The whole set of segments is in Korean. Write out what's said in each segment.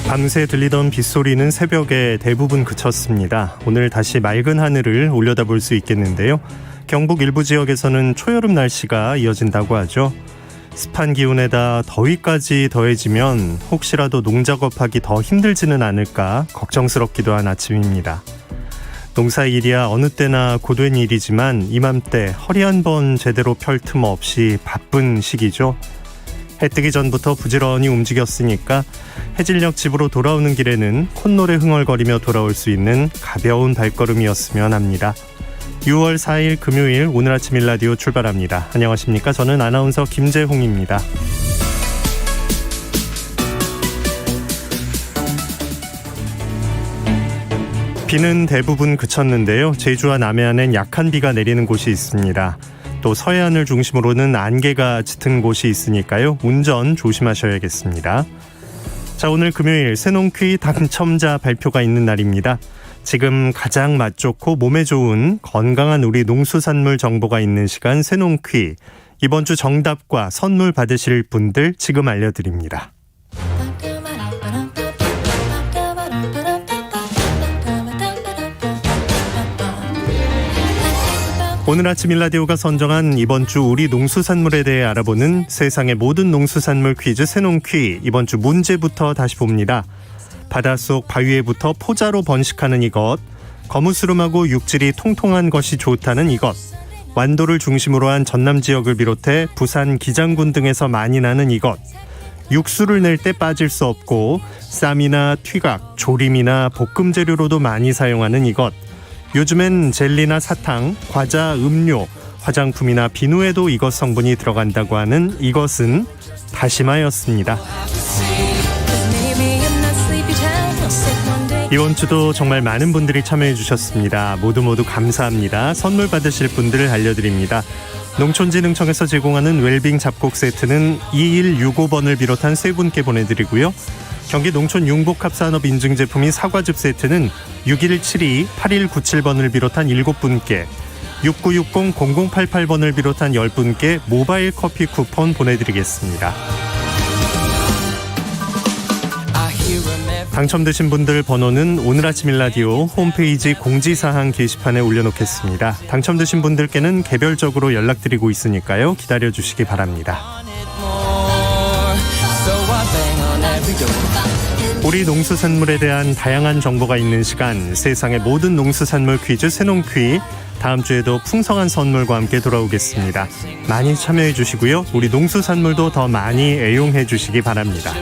밤새 들리던 빗소리는 새벽에 대부분 그쳤습니다. 오늘 다시 맑은 하늘을 올려다볼 수 있겠는데요. 경북 일부 지역에서는 초여름 날씨가 이어진다고 하죠. 습한 기온에다 더위까지 더해지면 혹시라도 농작업하기 더 힘들지는 않을까 걱정스럽기도 한 아침입니다. 농사일이야 어느 때나 고된 일이지만 이맘때 허리 한 번 제대로 펼 틈 없이 바쁜 시기죠. 해 뜨기 전부터 부지런히 움직였으니까 해질녘 집으로 돌아오는 길에는 콧노래 흥얼거리며 돌아올 수 있는 가벼운 발걸음이었으면 합니다. 6월 4일 금요일 오늘 아침 일라디오 출발합니다. 안녕하십니까? 저는 아나운서 김재홍입니다. 비는 대부분 그쳤는데요. 제주와 남해안엔 약한 비가 내리는 곳이 있습니다. 또 서해안을 중심으로는 안개가 짙은 곳이 있으니까요. 운전 조심하셔야겠습니다. 자, 오늘 금요일 새농퀴 당첨자 발표가 있는 날입니다. 지금 가장 맛 좋고 몸에 좋은 건강한 우리 농수산물 정보가 있는 시간 새농퀴. 이번 주 정답과 선물 받으실 분들 지금 알려드립니다. 오늘 아침 일라디오가 선정한 이번 주 우리 농수산물에 대해 알아보는 세상의 모든 농수산물 퀴즈 새농퀴. 이번 주 문제부터 다시 봅니다. 바닷속 바위에부터 포자로 번식하는 이것, 거무스름하고 육질이 통통한 것이 좋다는 이것, 완도를 중심으로 한 전남 지역을 비롯해 부산 기장군 등에서 많이 나는 이것, 육수를 낼 때 빠질 수 없고 쌈이나 튀각, 조림이나 볶음 재료로도 많이 사용하는 이것, 요즘엔 젤리나 사탕, 과자, 음료, 화장품이나 비누에도 이것 성분이 들어간다고 하는 이것은 다시마였습니다. 이번 주도 정말 많은 분들이 참여해 주셨습니다. 모두 감사합니다. 선물 받으실 분들을 알려드립니다. 농촌진흥청에서 제공하는 웰빙 잡곡 세트는 2165번을 비롯한 세 분께 보내드리고요. 경기 농촌융복합산업 인증제품인 사과즙 세트는 6172-8197번을 비롯한 7분께, 6960-0088번을 비롯한 10분께 모바일 커피 쿠폰 보내드리겠습니다. 당첨되신 분들 번호는 오늘 아침 일라디오 홈페이지 공지사항 게시판에 올려놓겠습니다. 당첨되신 분들께는 개별적으로 연락드리고 있으니까요. 기다려주시기 바랍니다. 우리 농수산물에 대한 다양한 정보가 있는 시간, 세상의 모든 농수산물 퀴즈 새농퀴. 다음 주에도 풍성한 선물과 함께 돌아오겠습니다. 많이 참여해 주시고요. 우리 농수산물도 더 많이 애용해 주시기 바랍니다.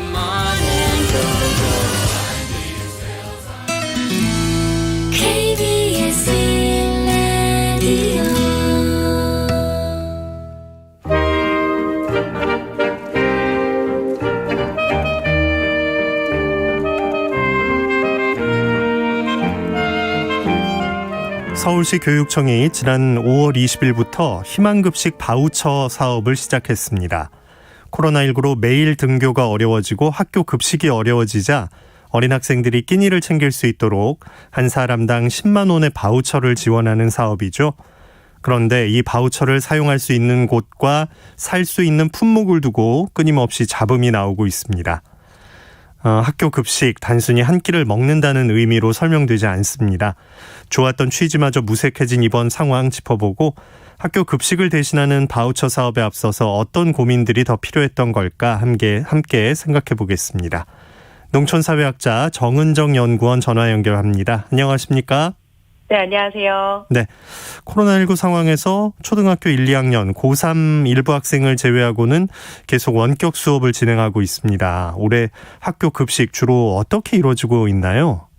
서울시 교육청이 지난 5월 20일부터 희망급식 바우처 사업을 시작했습니다. 코로나19로 매일 등교가 어려워지고 학교 급식이 어려워지자 어린 학생들이 끼니를 챙길 수 있도록 한 사람당 10만 원의 바우처를 지원하는 사업이죠. 그런데 이 바우처를 사용할 수 있는 곳과 살 수 있는 품목을 두고 끊임없이 잡음이 나오고 있습니다. 학교 급식 단순히 한 끼를 먹는다는 의미로 설명되지 않습니다. 좋았던 취지마저 무색해진 이번 상황 짚어보고 학교 급식을 대신하는 바우처 사업에 앞서서 어떤 고민들이 더 필요했던 걸까 함께 생각해 보겠습니다. 농촌사회학자 정은정 연구원 전화 연결합니다. 안녕하십니까? 네, 안녕하세요. 네, 코로나19 상황에서 초등학교 1, 2학년, 고3 일부 학생을 제외하고는 계속 원격 수업을 진행하고 있습니다. 올해 학교 급식 주로 어떻게 이루어지고 있나요?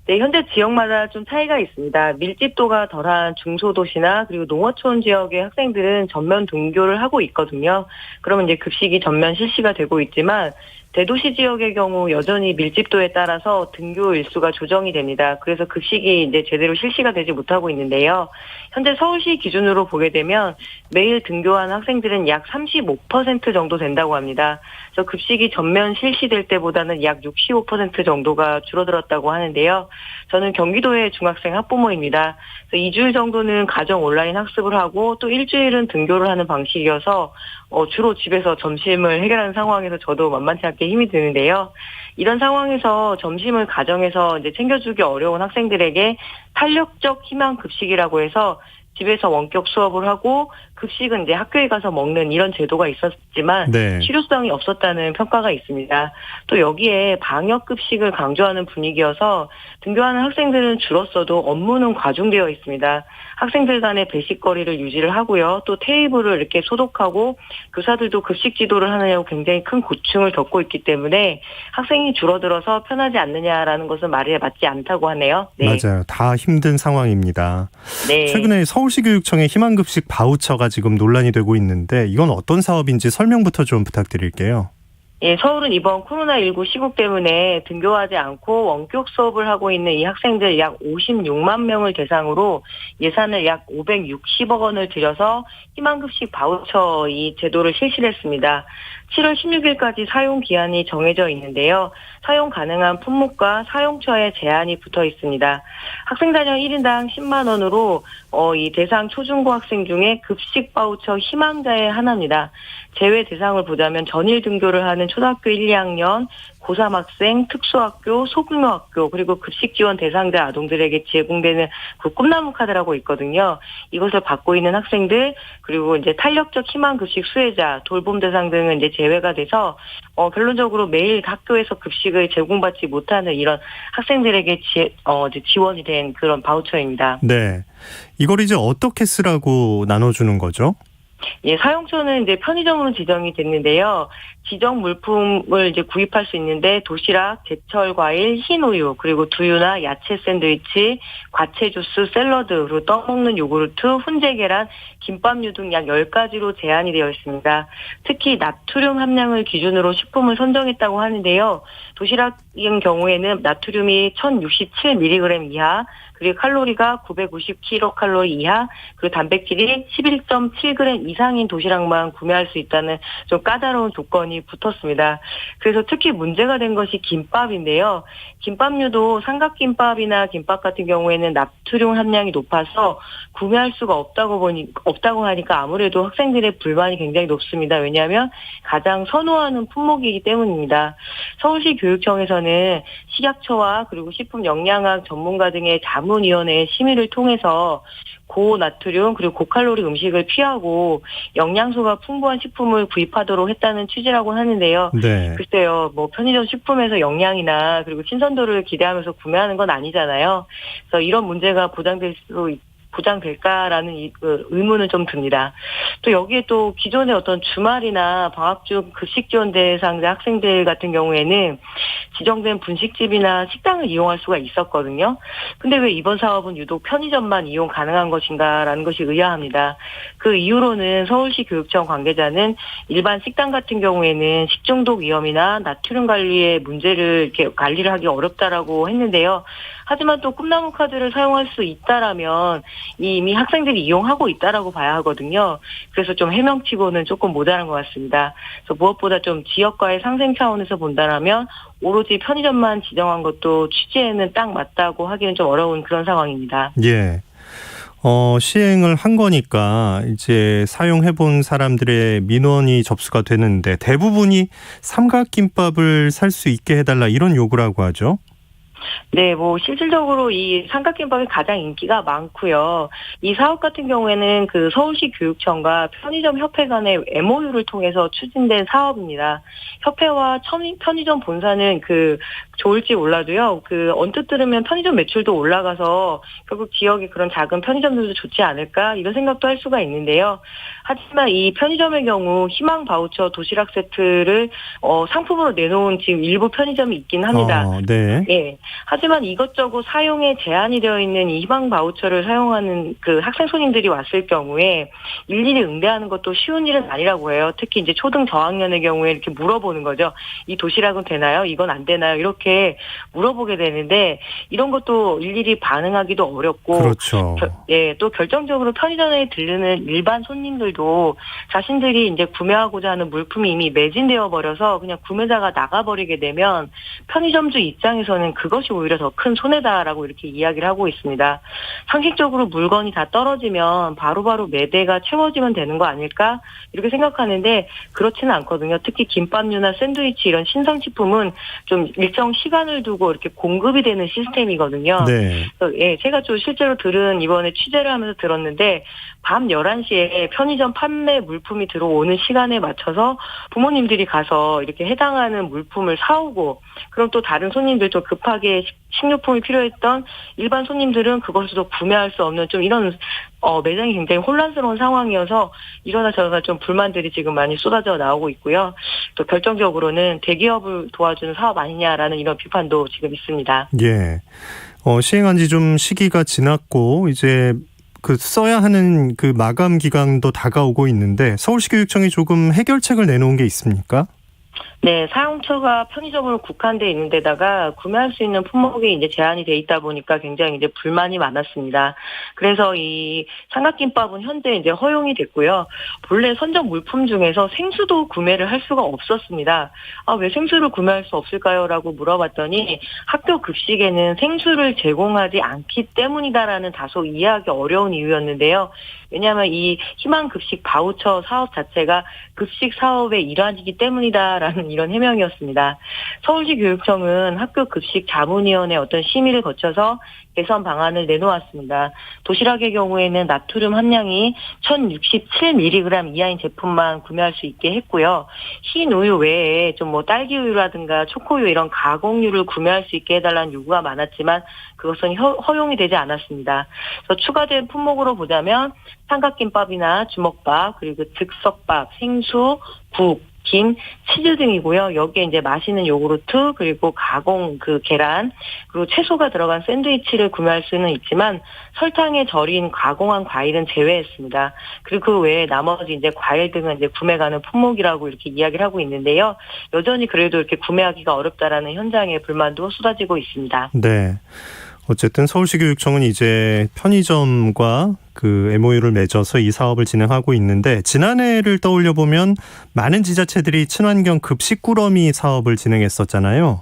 네, 현재 지역마다 좀 차이가 있습니다. 밀집도가 덜한 중소도시나 그리고 농어촌 지역의 학생들은 전면 등교를 하고 있거든요. 그러면 이제 급식이 전면 실시가 되고 있지만 대도시 지역의 경우 여전히 밀집도에 따라서 등교 일수가 조정이 됩니다. 그래서 급식이 이제 제대로 실시가 되지 못하고 있는데요. 현재 서울시 기준으로 보게 되면 매일 등교한 학생들은 약 35% 정도 된다고 합니다. 그래서 급식이 전면 실시될 때보다는 약 65% 정도가 줄어들었다고 하는데요. 저는 경기도의 중학생 학부모입니다. 그래서 2주일 정도는 가정 온라인 학습을 하고 또 일주일은 등교를 하는 방식이어서 주로 집에서 점심을 해결하는 상황에서 저도 만만치 않게 이렇게 힘이 드는데요. 이런 상황에서 점심을 가정에서 이제 챙겨주기 어려운 학생들에게 탄력적 희망 급식이라고 해서 집에서 원격 수업을 하고 급식은 이제 학교에 가서 먹는 이런 제도가 있었지만 네. 실효성이 없었다는 평가가 있습니다. 또 여기에 방역 급식을 강조하는 분위기여서 등교하는 학생들은 줄었어도 업무는 과중되어 있습니다. 학생들 간의 배식거리를 유지를 하고요. 또 테이블을 이렇게 소독하고 교사들도 급식 지도를 하느냐고 굉장히 큰 고충을 겪고 있기 때문에 학생이 줄어들어서 편하지 않느냐라는 것은 말에 맞지 않다고 하네요. 네. 맞아요. 다 힘든 상황입니다. 네. 최근에 서울시 교육청의 희망급식 바우처가 지금 논란이 되고 있는데 이건 어떤 사업인지 설명부터 좀 부탁드릴게요. 예, 서울은 이번 코로나19 시국 때문에 등교하지 않고 원격 수업을 하고 있는 이 학생들 약 56만 명을 대상으로 예산을 약 560억 원을 들여서 희망급식 바우처 이 제도를 실시를 했습니다. 7월 16일까지 사용 기한이 정해져 있는데요. 사용 가능한 품목과 사용처에 제한이 붙어 있습니다. 학생 단위 1인당 10만 원으로 이 대상 초중고 학생 중에 급식 바우처 희망자의 하나입니다. 제외 대상을 보자면 전일 등교를 하는 초등학교 1, 2학년, 고3 학생, 특수학교, 소규모학교 그리고 급식 지원 대상자 아동들에게 제공되는 그 꿈나무 카드라고 있거든요. 이것을 받고 있는 학생들 그리고 이제 탄력적 희망 급식 수혜자, 돌봄 대상 등은 이제 제외가 돼서 결론적으로 매일 학교에서 급식을 제공받지 못하는 이런 학생들에게 지원이 된 그런 바우처입니다. 네. 이걸 이제 어떻게 쓰라고 나눠주는 거죠? 예, 사용처는 이제 편의점으로 지정이 됐는데요. 지정 물품을 이제 구입할 수 있는데 도시락, 제철 과일, 흰 우유, 그리고 두유나 야채 샌드위치, 과채 주스, 샐러드, 그리고 떠먹는 요구르트, 훈제 계란, 김밥류 등 약 10가지로 제한이 되어 있습니다. 특히 나트륨 함량을 기준으로 식품을 선정했다고 하는데요. 도시락인 경우에는 나트륨이 1067mg 이하, 그리고 칼로리가 990kcal 이하, 그리고 단백질이 11.7g 이상인 도시락만 구매할 수 있다는 좀 까다로운 조건이 붙었습니다. 그래서 특히 문제가 된 것이 김밥인데요. 김밥류도 삼각김밥이나 김밥 같은 경우에는 나트륨 함량이 높아서 구매할 수가 없다고 하니까 아무래도 학생들의 불만이 굉장히 높습니다. 왜냐하면 가장 선호하는 품목이기 때문입니다. 서울시 교육청에서는 식약처와 그리고 식품영양학 전문가 등의 자문위원회의 심의를 통해서 고나트륨 그리고 고칼로리 음식을 피하고 영양소가 풍부한 식품을 구입하도록 했다는 취지라고 하는데요. 네. 글쎄요, 편의점 식품에서 영양이나 그리고 신선도를 기대하면서 구매하는 건 아니잖아요. 그래서 이런 문제가 보장될까라는 의문은 좀 듭니다. 또 여기에 또 기존의 어떤 주말이나 방학 중 급식 지원 대상자 학생들 같은 경우에는 지정된 분식집이나 식당을 이용할 수가 있었거든요. 근데 왜 이번 사업은 유독 편의점만 이용 가능한 것인가라는 것이 의아합니다. 그 이유로는 서울시 교육청 관계자는 일반 식당 같은 경우에는 식중독 위험이나 나트륨 관리의 문제를 이렇게 관리를 하기 어렵다라고 했는데요. 하지만 또 꿈나무 카드를 사용할 수 있다라면 이미 학생들이 이용하고 있다라고 봐야 하거든요. 그래서 좀 해명치고는 조금 모자란 것 같습니다. 그래서 무엇보다 좀 지역과의 상생 차원에서 본다라면 오로지 편의점만 지정한 것도 취지에는 딱 맞다고 하기는 좀 어려운 그런 상황입니다. 예. 시행을 한 거니까 이제 사용해본 사람들의 민원이 접수가 되는데 대부분이 삼각김밥을 살 수 있게 해달라 이런 요구라고 하죠. 네, 실질적으로 이 삼각김밥이 가장 인기가 많고요. 이 사업 같은 경우에는 그 서울시 교육청과 편의점 협회 간의 MOU를 통해서 추진된 사업입니다. 협회와 편의점 본사는 좋을지 몰라도요. 언뜻 들으면 편의점 매출도 올라가서 결국 지역의 그런 작은 편의점들도 좋지 않을까 이런 생각도 할 수가 있는데요. 하지만 이 편의점의 경우 희망 바우처 도시락 세트를 상품으로 내놓은 지금 일부 편의점이 있긴 합니다. 네. 예. 하지만 이것저것 사용에 제한이 되어 있는 이 희망 바우처를 사용하는 그 학생 손님들이 왔을 경우에 일일이 응대하는 것도 쉬운 일은 아니라고 해요. 특히 이제 초등 저학년의 경우에 이렇게 물어보는 거죠. 이 도시락은 되나요? 이건 안 되나요? 이렇게 이렇게 물어보게 되는데 이런 것도 일일이 반응하기도 어렵고 그렇죠. 또 결정적으로 편의점에 들르는 일반 손님들도 자신들이 이제 구매하고자 하는 물품이 이미 매진되어 버려서 그냥 구매자가 나가버리게 되면 편의점주 입장에서는 그것이 오히려 더 큰 손해다라고 이렇게 이야기를 하고 있습니다. 상식적으로 물건이 다 떨어지면 바로바로 매대가 채워지면 되는 거 아닐까? 이렇게 생각하는데 그렇지는 않거든요. 특히 김밥류나 샌드위치 이런 신선식품은 좀 일정 시간을 두고 이렇게 공급이 되는 시스템이거든요. 네. 그래서 제가 좀 실제로 이번에 취재를 하면서 들었는데 밤 11시에 편의점 판매 물품이 들어오는 시간에 맞춰서 부모님들이 가서 이렇게 해당하는 물품을 사오고 그럼 또 다른 손님들 좀 급하게 식료품이 필요했던 일반 손님들은 그것을 또 구매할 수 없는 좀 이런 매장이 굉장히 혼란스러운 상황이어서 이러나 저러나 좀 불만들이 지금 많이 쏟아져 나오고 있고요. 또 결정적으로는 대기업을 도와주는 사업 아니냐라는 이런 비판도 지금 있습니다. 예. 시행한 지 좀 시기가 지났고 이제 그 써야 하는 그 마감 기간도 다가오고 있는데 서울시 교육청이 조금 해결책을 내놓은 게 있습니까? 네, 사용처가 편의점으로 국한돼 있는 데다가 구매할 수 있는 품목이 이제 제한이 돼 있다 보니까 굉장히 이제 불만이 많았습니다. 그래서 이 삼각김밥은 현재 이제 허용이 됐고요. 본래 선적 물품 중에서 생수도 구매를 할 수가 없었습니다. 왜 생수를 구매할 수 없을까요? 라고 물어봤더니 학교 급식에는 생수를 제공하지 않기 때문이다라는 다소 이해하기 어려운 이유였는데요. 왜냐하면 이 희망급식 바우처 사업 자체가 급식 사업의 일환이기 때문이다라는 이런 해명이었습니다. 서울시 교육청은 학교 급식 자문위원회 어떤 심의를 거쳐서 개선 방안을 내놓았습니다. 도시락의 경우에는 나트륨 함량이 1067mg 이하인 제품만 구매할 수 있게 했고요. 흰 우유 외에 좀 딸기 우유라든가 초코우유 이런 가공류를 구매할 수 있게 해달라는 요구가 많았지만 그것은 허용이 되지 않았습니다. 그래서 추가된 품목으로 보자면 삼각김밥이나 주먹밥, 그리고 즉석밥, 생수, 국, 김, 치즈 등이고요. 여기에 이제 맛있는 요구르트, 그리고 가공 계란, 그리고 채소가 들어간 샌드위치를 구매할 수는 있지만 설탕에 절인 가공한 과일은 제외했습니다. 그리고 그 외에 나머지 이제 과일 등은 이제 구매 가능 품목이라고 이렇게 이야기를 하고 있는데요. 여전히 그래도 이렇게 구매하기가 어렵다라는 현장의 불만도 쏟아지고 있습니다. 네. 어쨌든 서울시 교육청은 이제 편의점과 그 MOU를 맺어서 이 사업을 진행하고 있는데 지난해를 떠올려 보면 많은 지자체들이 친환경 급식 꾸러미 사업을 진행했었잖아요.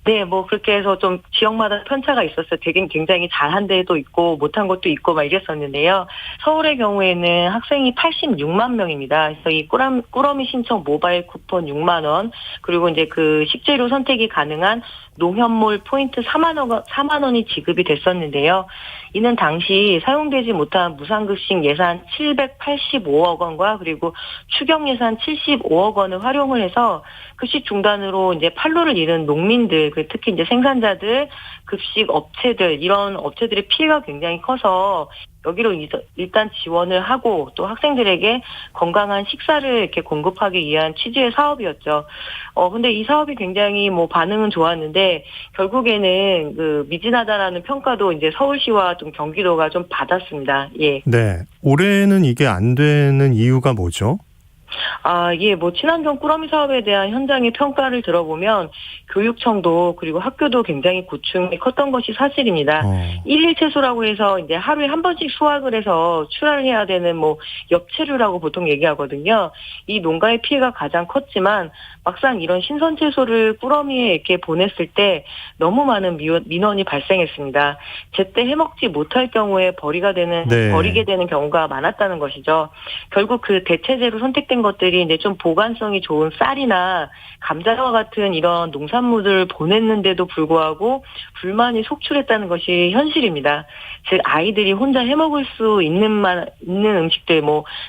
네, 그렇게 해서 좀 지역마다 편차가 있었어요. 되게 굉장히 잘한 데도 있고 못한 것도 있고 막 이랬었는데요. 서울의 경우에는 학생이 86만 명입니다. 그래서 이 꾸러미 신청 모바일 쿠폰 6만 원, 그리고 이제 그 식재료 선택이 가능한 농협몰 포인트 4만 원이 지급이 됐었는데요. 이는 당시 사용되지 못한 무상급식 예산 785억 원과 그리고 추경 예산 75억 원을 활용을 해서 급식 중단으로 이제 판로를 잃은 농민들, 특히 이제 생산자들, 급식 업체들, 이런 업체들의 피해가 굉장히 커서 여기로 일단 지원을 하고 또 학생들에게 건강한 식사를 이렇게 공급하기 위한 취지의 사업이었죠. 근데 이 사업이 굉장히 반응은 좋았는데 결국에는 미진하다라는 평가도 이제 서울시와 좀 경기도가 좀 받았습니다. 예. 네. 올해는 이게 안 되는 이유가 뭐죠? 친환경 꾸러미 사업에 대한 현장의 평가를 들어보면 교육청도 그리고 학교도 굉장히 고충이 컸던 것이 사실입니다. 1일 채소라고 해서 이제 하루에 한 번씩 수확을 해서 출하를 해야 되는 엽채류라고 보통 얘기하거든요. 이 농가의 피해가 가장 컸지만 막상 이런 신선 채소를 꾸러미에 이렇게 보냈을 때 너무 많은 민원이 발생했습니다. 제때 해먹지 못할 경우에 버리게 되는 경우가 많았다는 것이죠. 결국 그 대체제로 선택된 것들이 이제 좀 보관성이 좋은 쌀이나 감자와 같은 이런 농산물을 보냈는데도 불구하고 불만이 속출했다는 것이 현실입니다. 즉 아이들이 혼자 해먹을 수 있는 음식들,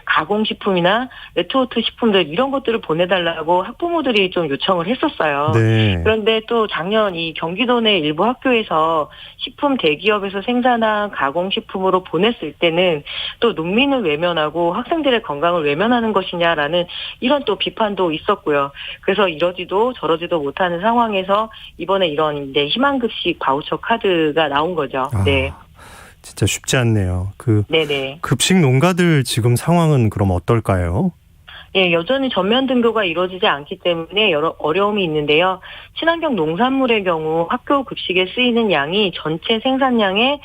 가공식품이나 레토르트 식품들 이런 것들을 보내달라고 학부모들이 좀 요청을 했었어요. 네. 그런데 또 작년 이 경기도 내 일부 학교에서 식품 대기업에서 생산한 가공식품으로 보냈을 때는 또 농민을 외면하고 학생들의 건강을 외면하는 것이냐라는 이런 또 비판도 있었고요. 그래서 이러지도 저러지도 못하는 상황에서 이번에 이런 이제 희망급식 바우처 카드가 나온 거죠. 네. 진짜 쉽지 않네요. 네네. 급식 농가들 지금 상황은 그럼 어떨까요? 예, 여전히 전면 등교가 이루어지지 않기 때문에 여러 어려움이 있는데요. 친환경 농산물의 경우 학교 급식에 쓰이는 양이 전체 생산량의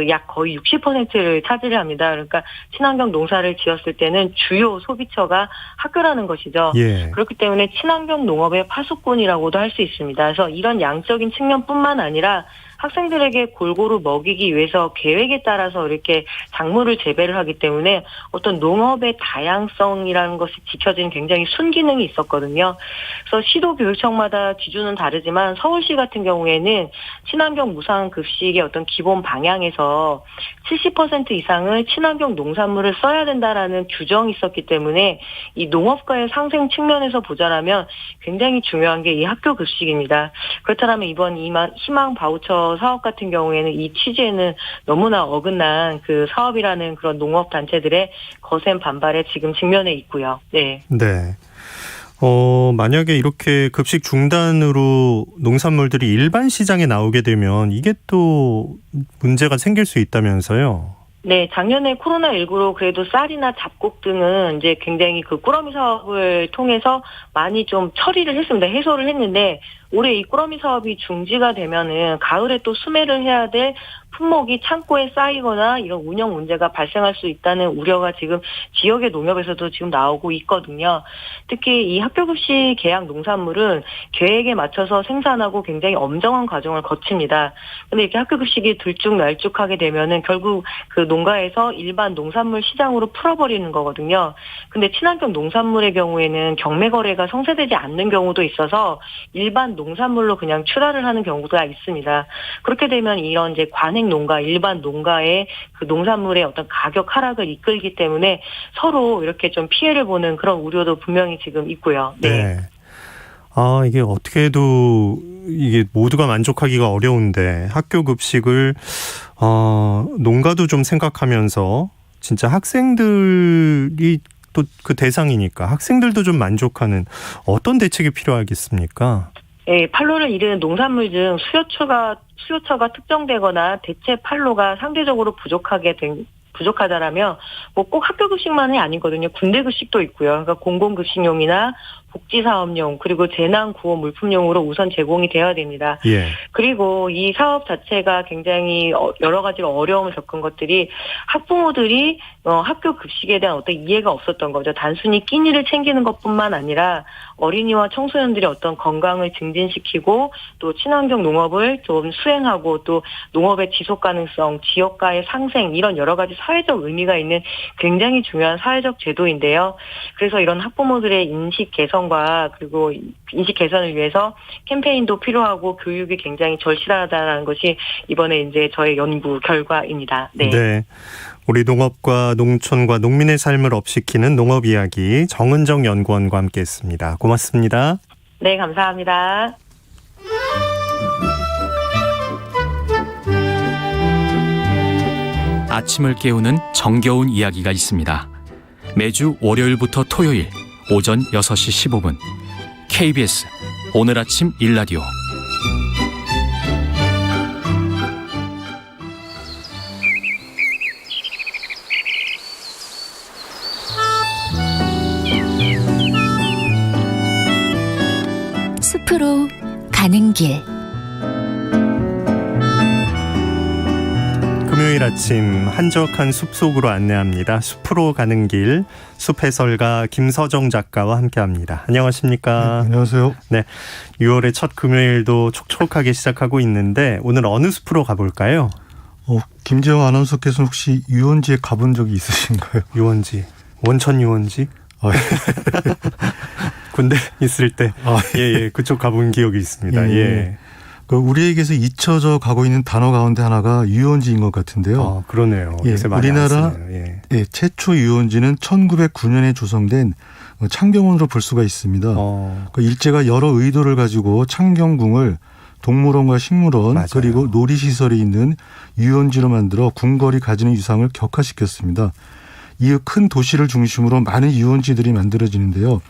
약 거의 60%를 차지를 합니다. 그러니까 친환경 농사를 지었을 때는 주요 소비처가 학교라는 것이죠. 예. 그렇기 때문에 친환경 농업의 파수꾼이라고도 할 수 있습니다. 그래서 이런 양적인 측면뿐만 아니라 학생들에게 골고루 먹이기 위해서 계획에 따라서 이렇게 작물을 재배를 하기 때문에 어떤 농업의 다양성이라는 것이 지켜진 굉장히 순기능이 있었거든요. 그래서 시도 교육청마다 기준은 다르지만 서울시 같은 경우에는 친환경 무상 급식의 어떤 기본 방향에서 70% 이상을 친환경 농산물을 써야 된다라는 규정이 있었기 때문에 이 농업과의 상생 측면에서 보자라면 굉장히 중요한 게 이 학교 급식입니다. 그렇다면 이번 희망 바우처 사업 같은 경우에는 이 취지에는 너무나 어긋난 그 사업이라는 그런 농업 단체들의 거센 반발에 지금 직면해 있고요. 네. 네. 만약에 이렇게 급식 중단으로 농산물들이 일반 시장에 나오게 되면 이게 또 문제가 생길 수 있다면서요? 네, 작년에 코로나19로 그래도 쌀이나 잡곡 등은 이제 굉장히 그 꾸러미 사업을 통해서 많이 좀 처리를 했습니다. 해소를 했는데 올해 이 꾸러미 사업이 중지가 되면은 가을에 또 수매를 해야 될 품목이 창고에 쌓이거나 이런 운영 문제가 발생할 수 있다는 우려가 지금 지역의 농협에서도 지금 나오고 있거든요. 특히 이 학교급식 계약 농산물은 계획에 맞춰서 생산하고 굉장히 엄정한 과정을 거칩니다. 근데 이렇게 학교급식이 들쭉날쭉하게 되면은 결국 그 농가에서 일반 농산물 시장으로 풀어버리는 거거든요. 근데 친환경 농산물의 경우에는 경매 거래가 성사되지 않는 경우도 있어서 일반 농산물로 그냥 출하를 하는 경우가 있습니다. 그렇게 되면 이런 이제 관행 농가, 일반 농가의 그 농산물의 어떤 가격 하락을 이끌기 때문에 서로 이렇게 좀 피해를 보는 그런 우려도 분명히 지금 있고요. 네. 이게 어떻게 해도 이게 모두가 만족하기가 어려운데 학교 급식을 농가도 좀 생각하면서 진짜 학생들이 또 그 대상이니까 학생들도 좀 만족하는 어떤 대책이 필요하겠습니까? 예, 판로를 이르는 농산물 중 수요처가 특정되거나 대체 판로가 상대적으로 부족하다라면 뭐 꼭 학교 급식만이 아니거든요. 군대 급식도 있고요. 그러니까 공공급식용이나 복지사업용 그리고 재난구호 물품용으로 우선 제공이 되어야 됩니다. 예. 그리고 이 사업 자체가 굉장히 여러 가지로 어려움을 겪은 것들이 학부모들이 학교 급식에 대한 어떤 이해가 없었던 거죠. 단순히 끼니를 챙기는 것뿐만 아니라 어린이와 청소년들의 어떤 건강을 증진시키고 또 친환경 농업을 좀 수행하고 또 농업의 지속 가능성, 지역가의 상생 이런 여러 가지 사회적 의미가 있는 굉장히 중요한 사회적 제도인데요. 그래서 이런 학부모들의 인식 개선과 그리고 인식 개선을 위해서 캠페인도 필요하고 교육이 굉장히 절실하다는 것이 이번에 이제 저의 연구 결과입니다. 네. 네. 우리 농업과 농촌과 농민의 삶을 업시키는 농업 이야기 정은정 연구원과 함께했습니다. 고맙습니다. 네, 감사합니다. 아침을 깨우는 정겨운 이야기가 있습니다. 매주 월요일부터 토요일 오전 6시 15분 KBS 오늘 아침 일라디오 숲으로 가는 길. 금요일 아침 한적한 숲속으로 안내합니다. 숲으로 가는 길 숲 해설가 김서정 작가와 함께합니다. 안녕하십니까? 네, 안녕하세요. 네, 6월의 첫 금요일도 촉촉하게 시작하고 있는데 오늘 어느 숲으로 가볼까요? 김재호 아나운서께서는 혹시 유원지에 가본 적이 있으신가요? 유원지, 원천 유원지? 군대 있을 때 그쪽 가본 기억이 있습니다. 예. 우리에게서 잊혀져 가고 있는 단어 가운데 하나가 유원지인 것 같은데요. 그러네요. 우리나라 최초 유원지는 1909년에 조성된 창경원으로 볼 수가 있습니다. 일제가 여러 의도를 가지고 창경궁을 동물원과 식물원 맞아요. 그리고 놀이시설이 있는 유원지로 만들어 궁궐이 가지는 유상을 격화시켰습니다. 이후 큰 도시를 중심으로 많은 유원지들이 만들어지는데요.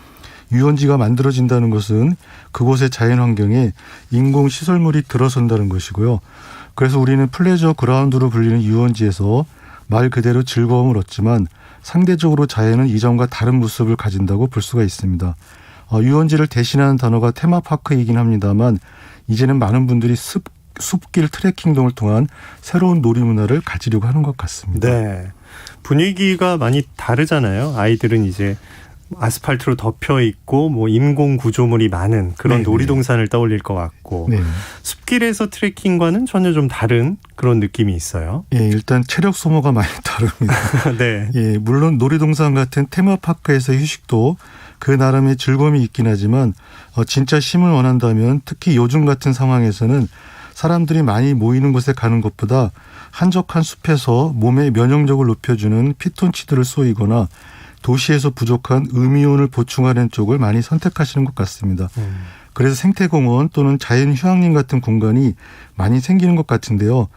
유원지가 만들어진다는 것은 그곳의 자연환경에 인공시설물이 들어선다는 것이고요. 그래서 우리는 플레저 그라운드로 불리는 유원지에서 말 그대로 즐거움을 얻지만 상대적으로 자연은 이전과 다른 모습을 가진다고 볼 수가 있습니다. 유원지를 대신하는 단어가 테마파크이긴 합니다만 이제는 많은 분들이 숲길 트레킹 등을 통한 새로운 놀이문화를 가지려고 하는 것 같습니다. 네. 분위기가 많이 다르잖아요. 아이들은 이제 아스팔트로 덮여 있고 뭐 인공 구조물이 많은 그런 네네. 놀이동산을 떠올릴 것 같고 네. 숲길에서 트레킹과는 전혀 좀 다른 그런 느낌이 있어요. 예, 일단 체력 소모가 많이 다릅니다. 네. 예, 물론 놀이동산 같은 테마파크에서 휴식도 그 나름의 즐거움이 있긴 하지만 진짜 쉼을 원한다면 특히 요즘 같은 상황에서는 사람들이 많이 모이는 곳에 가는 것보다 한적한 숲에서 몸의 면역력을 높여주는 피톤치드를 쏘이거나 도시에서 부족한 음이온을 보충하는 쪽을 많이 선택하시는 것 같습니다. 그래서 생태공원 또는 자연휴양림 같은 공간이 많이 생기는 것 같은데요.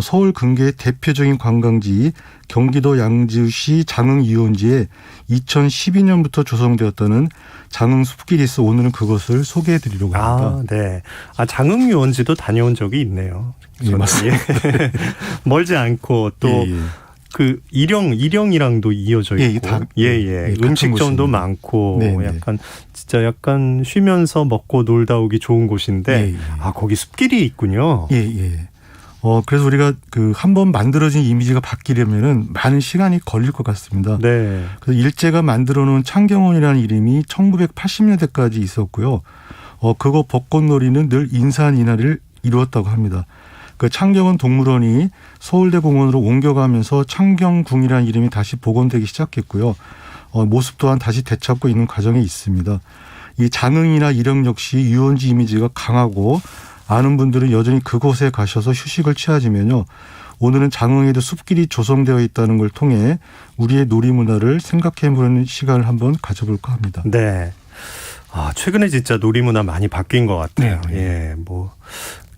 서울 근교의 대표적인 관광지 경기도 양주시 장흥유원지에 2012년부터 조성되었다는 장흥숲길이 있어 오늘은 그것을 소개해드리려고 합니다. 네. 장흥유원지도 다녀온 적이 있네요. 예, 맞습니다. 예. 멀지 않고 또 예, 예. 그 일영이랑도 이어져 예, 있고, 예, 음식점도 곳입니다. 많고, 네, 네. 약간 쉬면서 먹고 놀다 오기 좋은 곳인데, 예, 예. 거기 숲길이 있군요. 예. 그래서 우리가 한번 만들어진 이미지가 바뀌려면은 많은 시간이 걸릴 것 같습니다. 네. 그래서 일제가 만들어 놓은 창경원이라는 이름이 1980년대까지 있었고요. 그거 벚꽃놀이는 늘 인산인해를 이루었다고 합니다. 그 창경원 동물원이 서울대 공원으로 옮겨가면서 창경궁이라는 이름이 다시 복원되기 시작했고요. 모습 또한 다시 되찾고 있는 과정에 있습니다. 이 장흥이나 일영 역시 유원지 이미지가 강하고 아는 분들은 여전히 그곳에 가셔서 휴식을 취하시면요. 오늘은 장흥에도 숲길이 조성되어 있다는 걸 통해 우리의 놀이문화를 생각해보는 시간을 한번 가져볼까 합니다. 네. 최근에 진짜 놀이문화 많이 바뀐 것 같아요. 네. 예,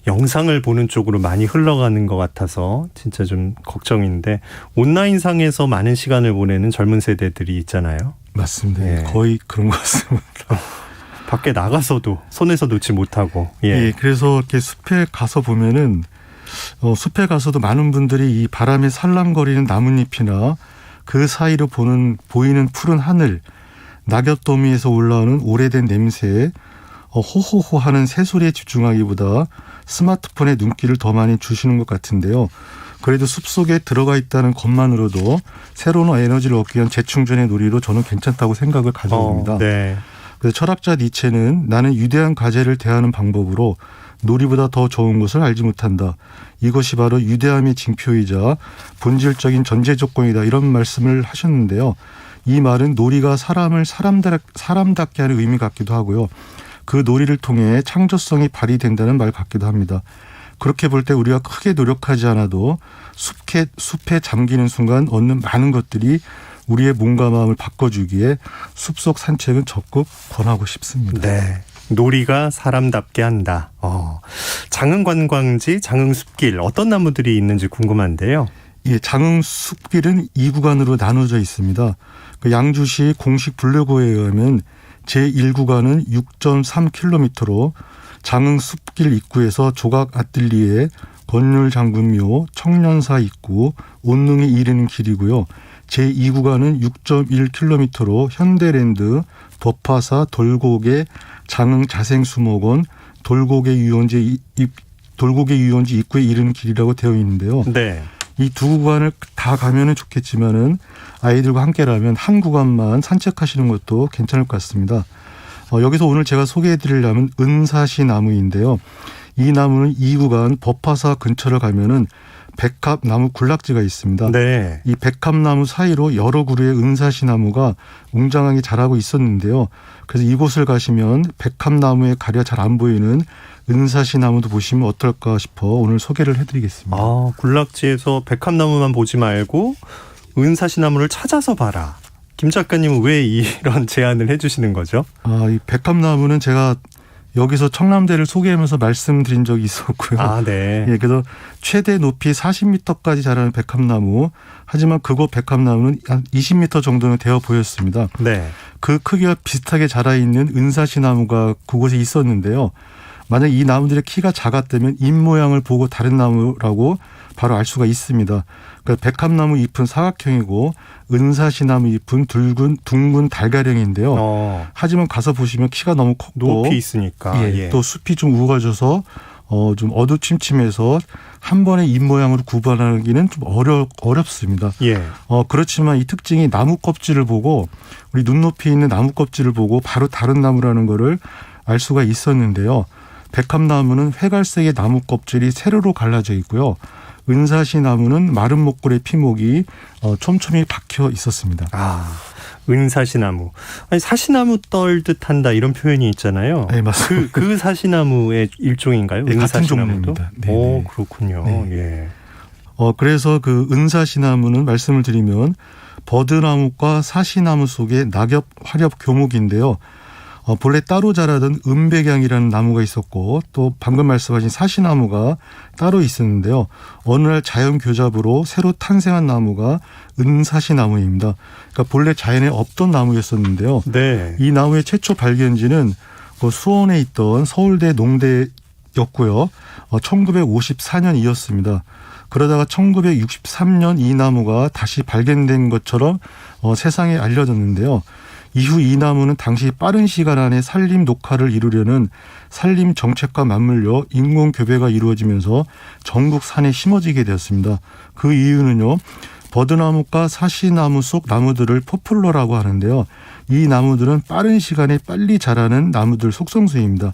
영상을 보는 쪽으로 많이 흘러가는 것 같아서 진짜 좀 걱정인데 온라인상에서 많은 시간을 보내는 젊은 세대들이 있잖아요. 맞습니다. 예. 거의 그런 것 같습니다. 밖에 나가서도 손에서 놓지 못하고. 예, 그래서 이렇게 숲에 가서 보면은 숲에 가서도 많은 분들이 이 바람에 살랑거리는 나뭇잎이나 그 사이로 보이는 푸른 하늘, 낙엽 더미에서 올라오는 오래된 냄새에 호호호 하는 새소리에 집중하기보다 스마트폰에 눈길을 더 많이 주시는 것 같은데요. 그래도 숲속에 들어가 있다는 것만으로도 새로운 에너지를 얻기 위한 재충전의 놀이로 저는 괜찮다고 생각을 가져봅니다. 네. 그래서 철학자 니체는 나는 위대한 과제를 대하는 방법으로 놀이보다 더 좋은 것을 알지 못한다. 이것이 바로 위대함의 징표이자 본질적인 전제 조건이다. 이런 말씀을 하셨는데요. 이 말은 놀이가 사람을 사람답게 하는 의미 같기도 하고요. 그 놀이를 통해 창조성이 발휘된다는 말 같기도 합니다. 그렇게 볼 때 우리가 크게 노력하지 않아도 숲에 잠기는 순간 얻는 많은 것들이 우리의 몸과 마음을 바꿔주기에 숲속 산책은 적극 권하고 싶습니다. 네. 놀이가 사람답게 한다. 장흥관광지, 장흥숲길 어떤 나무들이 있는지 궁금한데요. 예, 장흥숲길은 2구간으로 나눠져 있습니다. 그 양주시 공식 블로그에 의하면 제1구간은 6.3km로 장흥숲길 입구에서 조각 아뜰리에, 권율장군묘, 청년사 입구, 온능에 이르는 길이고요. 제2구간은 6.1km로 현대랜드, 법화사, 돌고개, 장흥자생수목원, 돌고개 유원지 입구에 이르는 길이라고 되어 있는데요. 네. 이 두 구간을 다 가면은 좋겠지만은 아이들과 함께라면 한 구간만 산책하시는 것도 괜찮을 것 같습니다. 여기서 오늘 제가 소개해드리려면 은사시 나무인데요. 이 나무는 2구간 법화사 근처를 가면은 백합나무 군락지가 있습니다. 네. 이 백합나무 사이로 여러 그루의 은사시 나무가 웅장하게 자라고 있었는데요. 그래서 이곳을 가시면 백합나무에 가려 잘 안 보이는 은사시 나무도 보시면 어떨까 싶어 오늘 소개를 해드리겠습니다. 군락지에서 백합나무만 보지 말고 은사시나무를 찾아서 봐라. 김 작가님은 왜 이런 제안을 해주시는 거죠? 이 백합나무는 제가 여기서 청남대를 소개하면서 말씀드린 적이 있었고요. 네. 예, 그래서 최대 높이 40m까지 자라는 백합나무. 하지만 그곳 백합나무는 한 20m 정도는 되어 보였습니다. 네. 그 크기와 비슷하게 자라 있는 은사시 나무가 그곳에 있었는데요. 만약 이 나무들의 키가 작았다면 잎 모양을 보고 다른 나무라고 바로 알 수가 있습니다. 그러니까 백합나무 잎은 사각형이고 은사시나무 잎은 둥근 달걀형인데요. 하지만 가서 보시면 키가 너무 컸고 높이 있으니까. 예, 또 숲이 좀 우거져서 좀 어두침침해서 한 번에 잎 모양으로 구분하기는 좀 어렵습니다. 예. 그렇지만 이 특징이 나무 껍질을 보고 우리 눈높이에 있는 나무 껍질을 보고 바로 다른 나무라는 거를 알 수가 있었는데요. 백합나무는 회갈색의 나무 껍질이 세로로 갈라져 있고요. 은사시나무는 마른 목골의 피목이 촘촘히 박혀 있었습니다. 아, 은사시나무. 아니, 사시나무 떨듯한다 이런 표현이 있잖아요. 네, 맞습니다. 그 사시나무의 일종인가요? 네, 같은 은사시나무도? 종류입니다. 네, 오, 네. 그렇군요. 네. 예. 그래서 그 은사시나무는 말씀을 드리면 버드나무과 사시나무 속의 낙엽, 화렵 교목인데요. 본래 따로 자라던 은백양이라는 나무가 있었고 또 방금 말씀하신 사시나무가 따로 있었는데요. 어느 날 자연 교잡으로 새로 탄생한 나무가 은사시나무입니다. 그러니까 본래 자연에 없던 나무였었는데요. 네. 이 나무의 최초 발견지는 수원에 있던 서울대 농대였고요. 1954년이었습니다. 그러다가 1963년 이 나무가 다시 발견된 것처럼 세상에 알려졌는데요. 이후 이 나무는 당시 빠른 시간 안에 산림 녹화를 이루려는 산림 정책과 맞물려 인공 교배가 이루어지면서 전국 산에 심어지게 되었습니다. 그 이유는요. 버드나무과 사시나무 속 나무들을 포플러라고 하는데요. 이 나무들은 빠른 시간에 빨리 자라는 나무들 속성수입니다.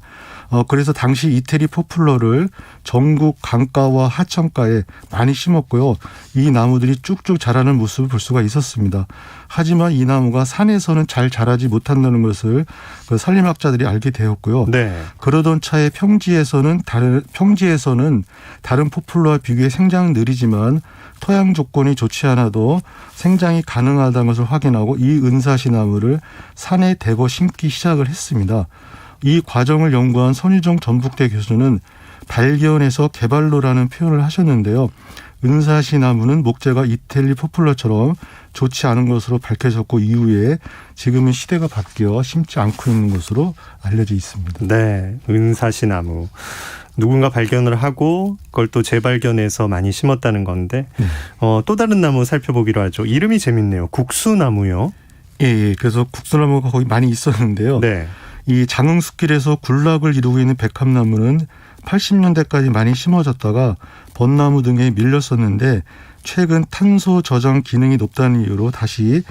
그래서 당시 이태리 포플러를 전국 강가와 하천가에 많이 심었고요. 이 나무들이 쭉쭉 자라는 모습을 볼 수가 있었습니다. 하지만 이 나무가 산에서는 잘 자라지 못한다는 것을 그 산림학자들이 알게 되었고요. 네. 그러던 차에 평지에서는 다른 포플러와 비교해 생장은 느리지만 토양 조건이 좋지 않아도 생장이 가능하다는 것을 확인하고 이 은사시나무를 산에 대거 심기 시작을 했습니다. 이 과정을 연구한 선유정 전북대 교수는 발견에서 개발로라는 표현을 하셨는데요. 은사시나무는 목재가 이태리 포플러처럼 좋지 않은 것으로 밝혀졌고 이후에 지금은 시대가 바뀌어 심지 않고 있는 것으로 알려져 있습니다. 네. 은사시나무. 누군가 발견을 하고 그걸 또 재발견해서 많이 심었다는 건데 또 다른 나무 살펴보기로 하죠. 이름이 재밌네요. 국수나무요. 예. 그래서 국수나무가 거기 많이 있었는데요. 네. 이 장흥숲길에서 군락을 이루고 있는 백합나무는 80년대까지 많이 심어졌다가 벚나무 등에 밀렸었는데 최근 탄소 저장 기능이 높다는 이유로 다시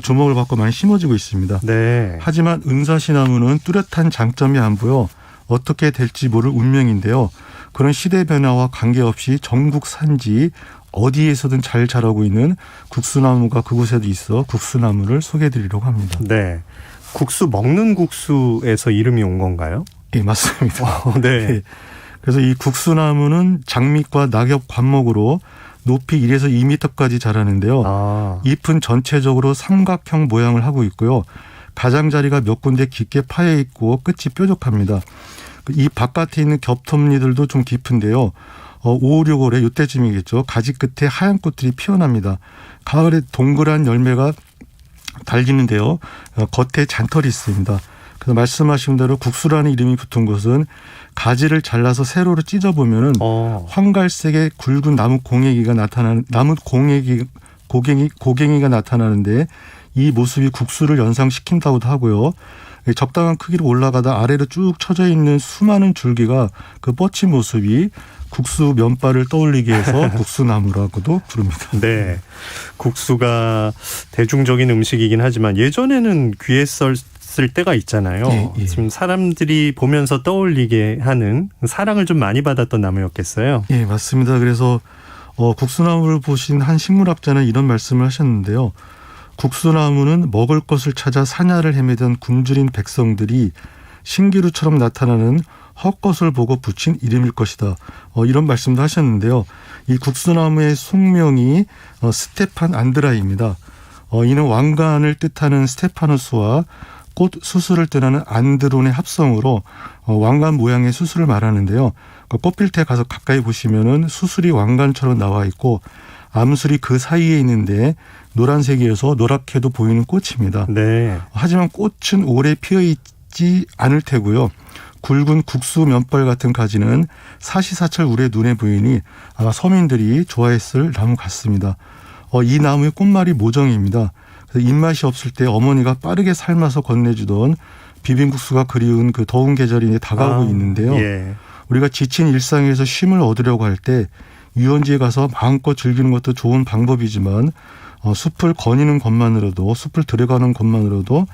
주목을 받고 많이 심어지고 있습니다. 네. 하지만 은사시나무는 뚜렷한 장점이 안 보여 어떻게 될지 모를 운명인데요. 그런 시대 변화와 관계없이 전국 산지 어디에서든 잘 자라고 있는 국수나무가 그곳에도 있어 국수나무를 소개해드리려고 합니다. 네. 국수 먹는 국수에서 이름이 온 건가요? 예, 맞습니다. 네. 예. 그래서 이 국수나무는 장미과 낙엽 관목으로 높이 1에서 2m까지 자라는데요. 아. 잎은 전체적으로 삼각형 모양을 하고 있고요. 가장자리가 몇 군데 깊게 파여 있고 끝이 뾰족합니다. 이 바깥에 있는 겹톱니들도 좀 깊은데요. 5, 6월에 이때쯤이겠죠. 가지 끝에 하얀 꽃들이 피어납니다. 가을에 동그란 열매가 달리는데요. 겉에 잔털이 있습니다. 그래서 말씀하신 대로 국수라는 이름이 붙은 것은 가지를 잘라서 세로로 찢어보면은 황갈색의 굵은 나무 공예기가 고갱이가 나타나는데 이 모습이 국수를 연상시킨다고도 하고요. 적당한 크기로 올라가다 아래로 쭉 쳐져 있는 수많은 줄기가 그 뻗친 모습이 국수 면발을 떠올리게 해서 국수나무라고도 부릅니다. 네. 국수가 대중적인 음식이긴 하지만 예전에는 귀했었을 때가 있잖아요. 예, 예. 지금 사람들이 보면서 떠올리게 하는 사랑을 좀 많이 받았던 나무였겠어요. 예, 맞습니다. 그래서 국수나무를 보신 한 식물학자는 이런 말씀을 하셨는데요. 국수나무는 먹을 것을 찾아 사냐를 헤매던 굶주린 백성들이 신기루처럼 나타나는 헛것을 보고 붙인 이름일 것이다. 이런 말씀도 하셨는데요. 이 국수나무의 속명이 스테판 안드라입니다. 이는 왕관을 뜻하는 스테파누스와 꽃 수술을 뜻하는 안드론의 합성으로 왕관 모양의 수술을 말하는데요. 꽃필테 가서 가까이 보시면은 수술이 왕관처럼 나와 있고 암술이 그 사이에 있는데 노란색이어서 노랗게도 보이는 꽃입니다. 네. 하지만 꽃은 오래 피어 있지 않을 테고요. 굵은 국수 면발 같은 가지는 사시사철 우레 눈에 보이니 아마 서민들이 좋아했을 나무 같습니다. 이 나무의 꽃말이 모정입니다. 그래서 입맛이 없을 때 어머니가 빠르게 삶아서 건네주던 비빔국수가 그리운 그 더운 계절이 이제 다가오고 있는데요. 예. 우리가 지친 일상에서 쉼을 얻으려고 할 때 유원지에 가서 마음껏 즐기는 것도 좋은 방법이지만 숲을 거니는 것만으로도 숲을 들어가는 것만으로도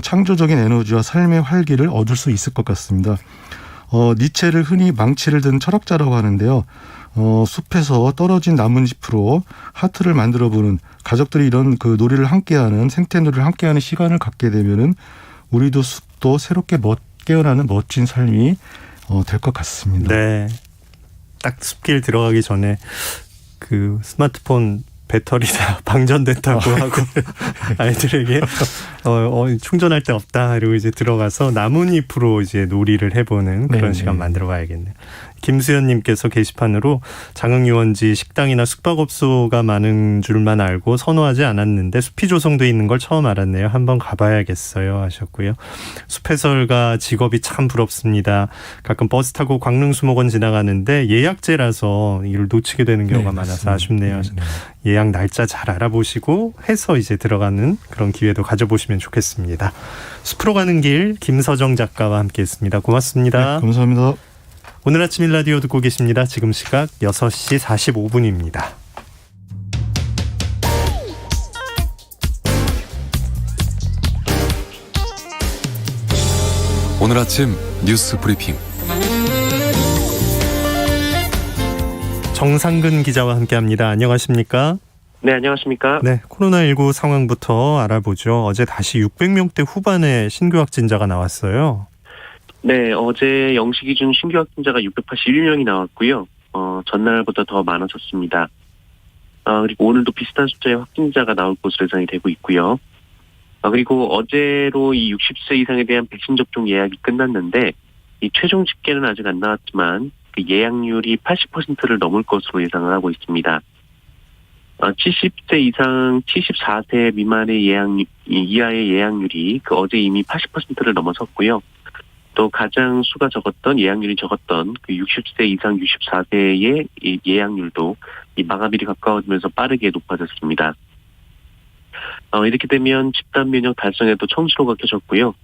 창조적인 에너지와 삶의 활기를 얻을 수 있을 것 같습니다. 니체를 흔히 망치를 든 철학자라고 하는데요. 숲에서 떨어진 나뭇잎으로 하트를 만들어보는 가족들이 이런 그 놀이를 함께하는 생태놀이를 함께하는 시간을 갖게 되면은 우리도 숲도 새롭게 깨어나는 멋진 삶이 될 것 같습니다. 네. 딱 숲길 들어가기 전에 그 스마트폰 배터리 다 방전됐다고 하고 아이들에게 충전할 데 없다 이러고 이제 들어가서 나뭇잎으로 이제 놀이를 해보는 그런 네네. 시간 만들어봐야겠네요. 김수현님께서 게시판으로 장흥유원지 식당이나 숙박업소가 많은 줄만 알고 선호하지 않았는데 숲이 조성돼 있는 걸 처음 알았네요. 한번 가봐야겠어요 하셨고요. 숲해설가 직업이 참 부럽습니다. 가끔 버스 타고 광릉수목원 지나가는데 예약제라서 이걸 놓치게 되는 경우가 많아서 아쉽네요. 예약 날짜 잘 알아보시고 해서 이제 들어가는 그런 기회도 가져보시면 좋겠습니다. 숲으로 가는 길 김서정 작가와 함께했습니다. 고맙습니다. 네, 감사합니다. 오늘 아침 일라디오 듣고 계십니다. 지금 시각 6시 45분입니다. 오늘 아침 뉴스 브리핑. 정상근 기자와 함께합니다. 안녕하십니까? 네, 안녕하십니까? 네, 코로나19 상황부터 알아보죠. 어제 다시 600명대 후반의 신규 확진자가 나왔어요. 네, 어제 0시 기준 신규 확진자가 681명이 나왔고요. 전날보다 더 많아졌습니다. 그리고 오늘도 비슷한 숫자의 확진자가 나올 것으로 예상이 되고 있고요. 그리고 어제로 이 60세 이상에 대한 백신 접종 예약이 끝났는데 이 최종 집계는 아직 안 나왔지만 그 예약률이 80%를 넘을 것으로 예상을 하고 있습니다. 70세 이상 74세 미만의 이하의 예약률이 그 어제 이미 80%를 넘어섰고요. 또 가장 수가 적었던 예약률이 적었던 그 60세 이상 64세의 예약률도 이 마감일이 가까워지면서 빠르게 높아졌습니다. 이렇게 되면 집단 면역 달성에도 청지로가 켜졌고요.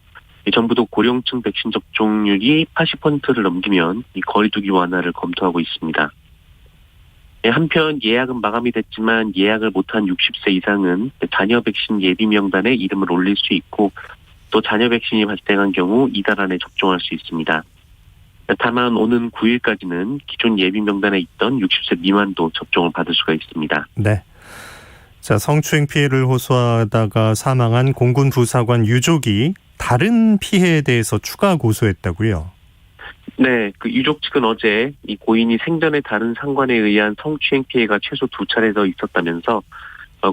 정부도 고령층 백신 접종률이 80%를 넘기면 이 거리두기 완화를 검토하고 있습니다. 한편 예약은 마감이 됐지만 예약을 못한 60세 이상은 자녀 백신 예비 명단에 이름을 올릴 수 있고 또 자녀 백신이 발생한 경우 이달 안에 접종할 수 있습니다. 다만 오는 9일까지는 기존 예비 명단에 있던 60세 미만도 접종을 받을 수가 있습니다. 네. 자, 성추행 피해를 호소하다가 사망한 공군 부사관 유족이 다른 피해에 대해서 추가 고소했다고요? 네, 그 유족 측은 어제 이 고인이 생전에 다른 상관에 의한 성추행 피해가 최소 2차례 더 있었다면서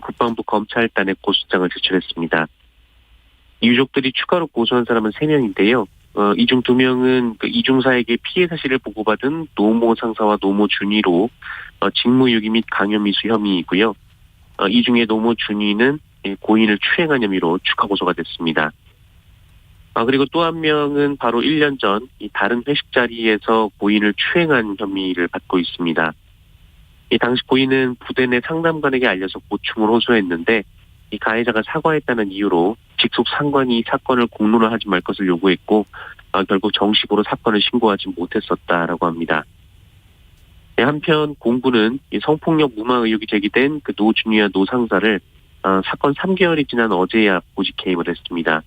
국방부 검찰단에 고소장을 제출했습니다. 유족들이 추가로 고소한 사람은 3명인데요. 이 중 2명은 그 이중사에게 피해 사실을 보고받은 노모 상사와 노모 준위로 직무유기 및 강요미수 혐의이고요. 이 중에 노모 준위는 고인을 추행한 혐의로 추가 고소가 됐습니다. 그리고 또 한 명은 바로 1년 전 이 다른 회식 자리에서 고인을 추행한 혐의를 받고 있습니다. 이 당시 고인은 부대 내 상담관에게 알려서 고충을 호소했는데 이 가해자가 사과했다는 이유로 직속 상관이 사건을 공론화하지 말 것을 요구했고 결국 정식으로 사건을 신고하지 못했었다라고 합니다. 한편 공군은 이 성폭력 무마 의혹이 제기된 그 노준위와 노상사를 사건 3개월이 지난 어제야 보직 해임을 했습니다.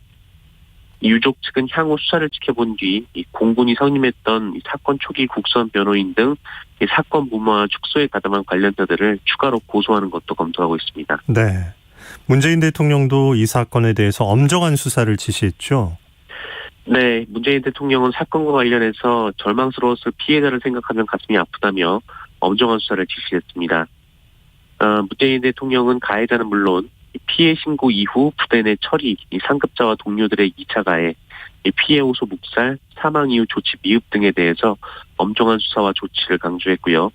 유족 측은 향후 수사를 지켜본 뒤 이 공군이 선임했던 이 사건 초기 국선 변호인 등 이 사건 무마와 축소에 가담한 관련자들을 추가로 고소하는 것도 검토하고 있습니다. 네. 문재인 대통령도 이 사건에 대해서 엄정한 수사를 지시했죠? 네, 문재인 대통령은 사건과 관련해서 절망스러웠을 피해자를 생각하면 가슴이 아프다며 엄정한 수사를 지시했습니다. 문재인 대통령은 가해자는 물론 피해 신고 이후 부대 내 처리, 상급자와 동료들의 2차 가해, 피해 호소 묵살, 사망 이후 조치 미흡 등에 대해서 엄정한 수사와 조치를 강조했고요.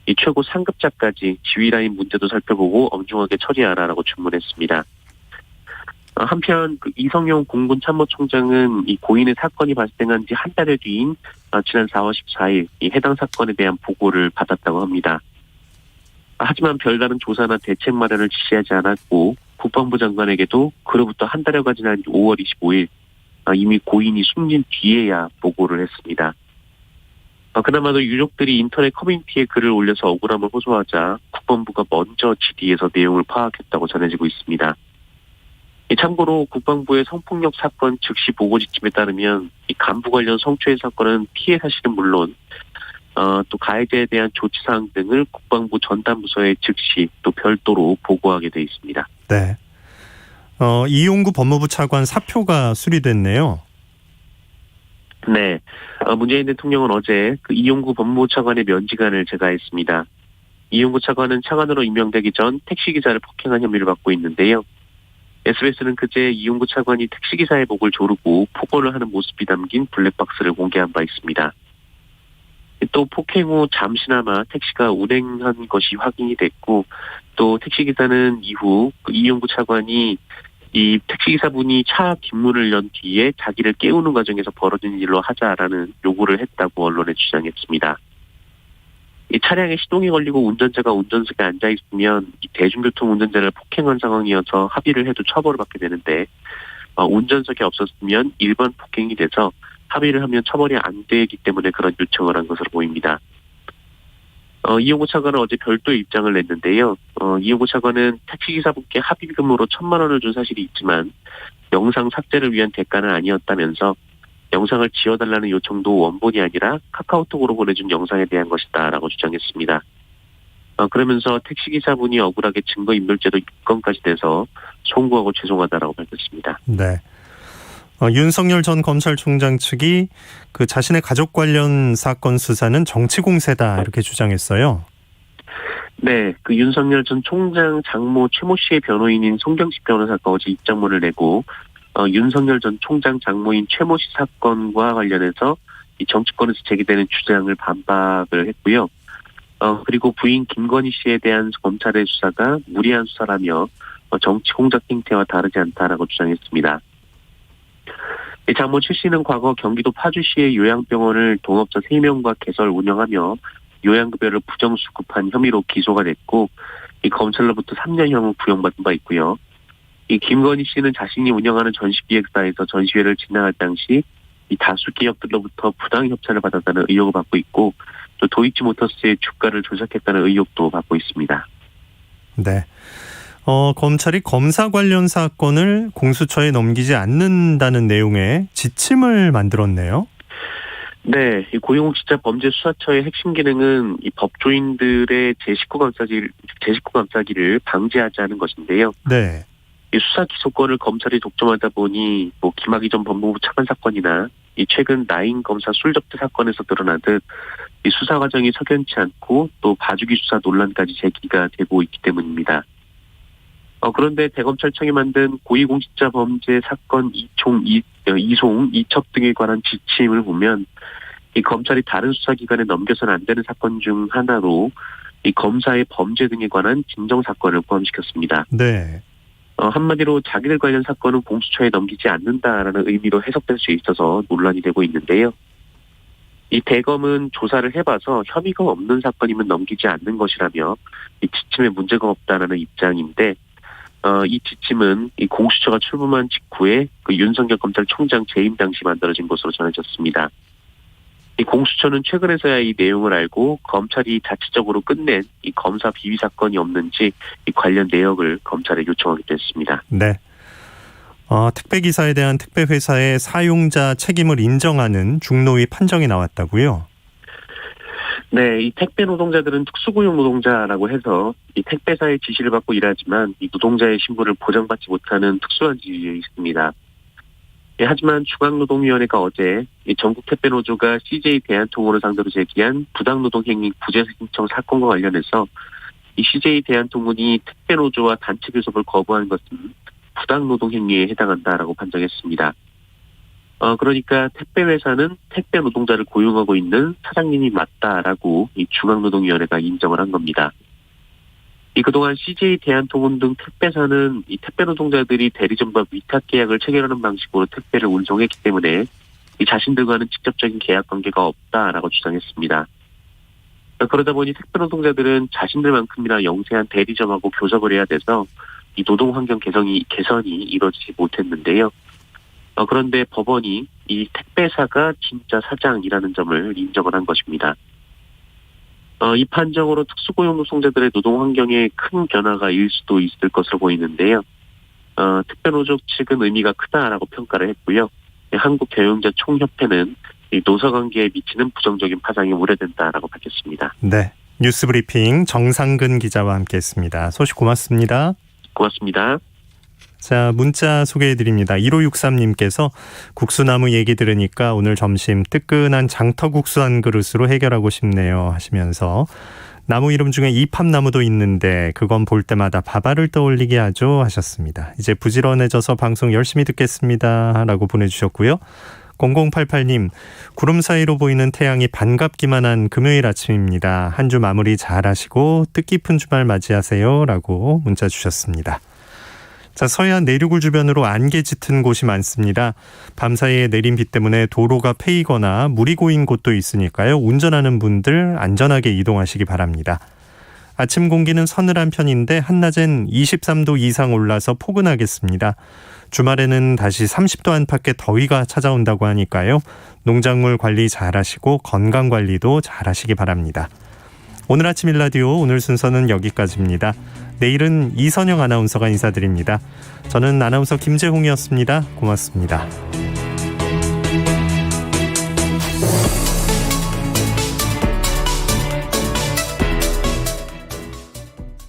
이 최고 상급자까지 지휘라인 문제도 살펴보고 엄중하게 처리하라라고 주문했습니다. 한편 그 이성용 공군 참모총장은 이 고인의 사건이 발생한 지 한 달여 뒤인 지난 4월 14일 이 해당 사건에 대한 보고를 받았다고 합니다. 하지만 별다른 조사나 대책 마련을 지시하지 않았고 국방부 장관에게도 그로부터 한 달여가 지난 5월 25일 이미 고인이 숨진 뒤에야 보고를 했습니다. 그나마도 유족들이 인터넷 커뮤니티에 글을 올려서 억울함을 호소하자 국방부가 먼저 지디에서 내용을 파악했다고 전해지고 있습니다. 참고로 국방부의 성폭력 사건 즉시 보고 지침에 따르면 이 간부 관련 성추행 사건은 피해 사실은 물론 또 가해자에 대한 조치 사항 등을 국방부 전담부서에 즉시 또 별도로 보고하게 돼 있습니다. 네. 이용구 법무부 차관 사표가 수리됐네요. 네. 문재인 대통령은 어제 그 이용구 법무부 차관의 면직안을 제거했습니다. 이용구 차관은 차관으로 임명되기 전 택시기사를 폭행한 혐의를 받고 있는데요. SBS는 그제 이용구 차관이 택시기사의 목을 조르고 폭언을 하는 모습이 담긴 블랙박스를 공개한 바 있습니다. 또 폭행 후 잠시나마 택시가 운행한 것이 확인이 됐고 또 택시기사는 이후 그 이용구 차관이 이 택시기사분이 차 뒷문을 연 뒤에 자기를 깨우는 과정에서 벌어진 일로 하자라는 요구를 했다고 언론에 주장했습니다. 이 차량에 시동이 걸리고 운전자가 운전석에 앉아 있으면 이 대중교통 운전자를 폭행한 상황이어서 합의를 해도 처벌을 받게 되는데 운전석에 없었으면 일반 폭행이 돼서 합의를 하면 처벌이 안 되기 때문에 그런 요청을 한 것으로 보입니다. 이용구 차관은 어제 별도 입장을 냈는데요. 이용구 차관은 택시기사분께 합의금으로 1,000만 원을 준 사실이 있지만 영상 삭제를 위한 대가는 아니었다면서 영상을 지워달라는 요청도 원본이 아니라 카카오톡으로 보내준 영상에 대한 것이다라고 주장했습니다. 그러면서 택시기사분이 억울하게 증거인멸죄로 입건까지 돼서 송구하고 죄송하다라고 밝혔습니다. 네. 윤석열 전 검찰총장 측이 그 자신의 가족 관련 사건 수사는 정치 공세다 이렇게 주장했어요. 네, 그 윤석열 전 총장 장모 최모 씨의 변호인인 송경식 변호사가 어제 입장문을 내고 윤석열 전 총장 장모인 최모 씨 사건과 관련해서 이 정치권에서 제기되는 주장을 반박을 했고요. 그리고 부인 김건희 씨에 대한 검찰의 수사가 무리한 수사라며 정치 공작 행태와 다르지 않다라고 주장했습니다. 장모 최 씨는 과거 경기도 파주시의 요양병원을 동업자 3명과 개설 운영하며 요양급여를 부정수급한 혐의로 기소가 됐고 이 검찰로부터 3년형을 구형받은 바 있고요. 이 김건희 씨는 자신이 운영하는 전시기획사에서 전시회를 진행할 당시 이 다수 기업들로부터 부당 협찬을 받았다는 의혹을 받고 있고 또 도이치모터스의 주가를 조작했다는 의혹도 받고 있습니다. 네. 검찰이 검사 관련 사건을 공수처에 넘기지 않는다는 내용의 지침을 만들었네요. 네, 이 고위공직자 범죄수사처의 핵심 기능은 이 법조인들의 제19 감싸기를 방지하지 않은 것인데요. 네. 이 수사 기소권을 검찰이 독점하다 보니 김학의 전 법무부 차관 사건이나 이 최근 나인 검사 술 접대 사건에서 드러나듯 이 수사 과정이 석연치 않고 또 봐주기 수사 논란까지 제기가 되고 있기 때문입니다. 그런데 대검찰청이 만든 고위공직자 범죄 사건 이송 2첩 등에 관한 지침을 보면 이 검찰이 다른 수사기관에 넘겨서는 안 되는 사건 중 하나로 이 검사의 범죄 등에 관한 진정 사건을 포함시켰습니다. 네. 한마디로 자기들 관련 사건은 공수처에 넘기지 않는다라는 의미로 해석될 수 있어서 논란이 되고 있는데요. 이 대검은 조사를 해봐서 혐의가 없는 사건이면 넘기지 않는 것이라며 이 지침에 문제가 없다라는 입장인데 이 지침은 이 공수처가 출범한 직후에 그 윤석열 검찰총장 재임 당시 만들어진 것으로 전해졌습니다. 이 공수처는 최근에서야 이 내용을 알고 검찰이 자체적으로 끝낸 이 검사 비위 사건이 없는지 이 관련 내역을 검찰에 요청하기도 했습니다. 네. 택배기사에 대한 택배회사의 사용자 책임을 인정하는 중노위 판정이 나왔다고요? 네, 이 택배 노동자들은 특수고용 노동자라고 해서 이 택배사의 지시를 받고 일하지만 이 노동자의 신분을 보장받지 못하는 특수한 지위에 있습니다. 하지만 중앙노동위원회가 어제 이 전국 택배노조가 CJ 대한통운을 상대로 제기한 부당노동행위 구제 신청 사건과 관련해서 이 CJ 대한통운이 택배노조와 단체 교섭을 거부한 것은 부당노동행위에 해당한다라고 판정했습니다. 그러니까 택배회사는 택배 노동자를 고용하고 있는 사장님이 맞다라고 이 중앙노동위원회가 인정을 한 겁니다. 그동안 CJ 대한통운 등 택배사는 이 택배 노동자들이 대리점과 위탁 계약을 체결하는 방식으로 택배를 운송했기 때문에 이 자신들과는 직접적인 계약 관계가 없다라고 주장했습니다. 그러다 보니 택배 노동자들은 자신들만큼이나 영세한 대리점하고 교섭을 해야 돼서 이 노동 환경 개선이 이루어지지 못했는데요. 그런데 법원이 이 택배사가 진짜 사장이라는 점을 인정을 한 것입니다. 이 판정으로 특수고용 노동자들의 노동 환경에 큰 변화가 일 수도 있을 것으로 보이는데요. 택배노조 측은 의미가 크다라고 평가를 했고요. 한국경영자 총협회는 이 노사관계에 미치는 부정적인 파장이 우려된다라고 밝혔습니다. 네, 뉴스브리핑 정상근 기자와 함께했습니다. 소식 고맙습니다. 고맙습니다. 자, 문자 소개해드립니다. 1563님께서 국수나무 얘기 들으니까 오늘 점심 뜨끈한 장터국수 한 그릇으로 해결하고 싶네요 하시면서 나무 이름 중에 이팝나무도 있는데 그건 볼 때마다 바바를 떠올리게 하죠 하셨습니다. 이제 부지런해져서 방송 열심히 듣겠습니다 라고 보내주셨고요. 0088님, 구름 사이로 보이는 태양이 반갑기만 한 금요일 아침입니다. 한 주 마무리 잘 하시고 뜻깊은 주말 맞이하세요 라고 문자 주셨습니다. 자, 서해안 내륙을 주변으로 안개 짙은 곳이 많습니다. 밤사이에 내린 비 때문에 도로가 패이거나 물이 고인 곳도 있으니까요. 운전하는 분들 안전하게 이동하시기 바랍니다. 아침 공기는 서늘한 편인데 한낮엔 23도 이상 올라서 포근하겠습니다. 주말에는 다시 30도 안팎의 더위가 찾아온다고 하니까요. 농작물 관리 잘 하시고 건강 관리도 잘 하시기 바랍니다. 오늘 아침 일라디오 오늘 순서는 여기까지입니다. 내일은 이선영 아나운서가 인사드립니다. 저는 아나운서 김재홍이었습니다. 고맙습니다.